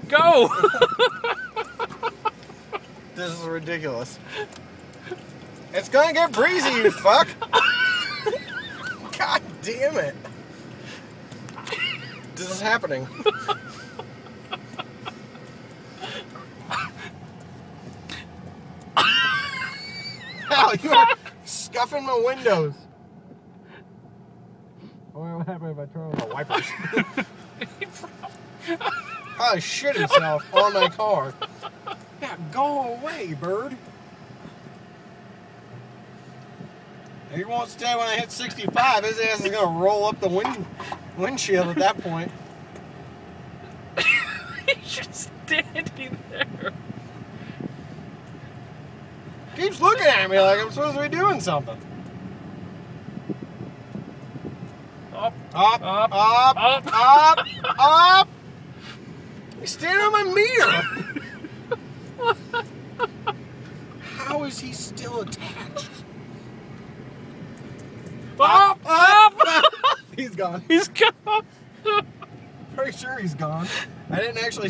Go! This is ridiculous. It's gonna get breezy, you fuck! God damn it! This is happening. Hell, you are scuffing my windows. What happened if I turn on the wipers? Probably shit himself on my car. Yeah, go away, bird. He won't stay when I hit 65. His ass is gonna roll up the windshield at that point. He's just standing there. Keeps looking at me like I'm supposed to be doing something. Up, Up, up, up, up, up, up. He's standing on my meter. How is he still attached? up, up. He's gone. He's gone. Pretty sure he's gone. I didn't actually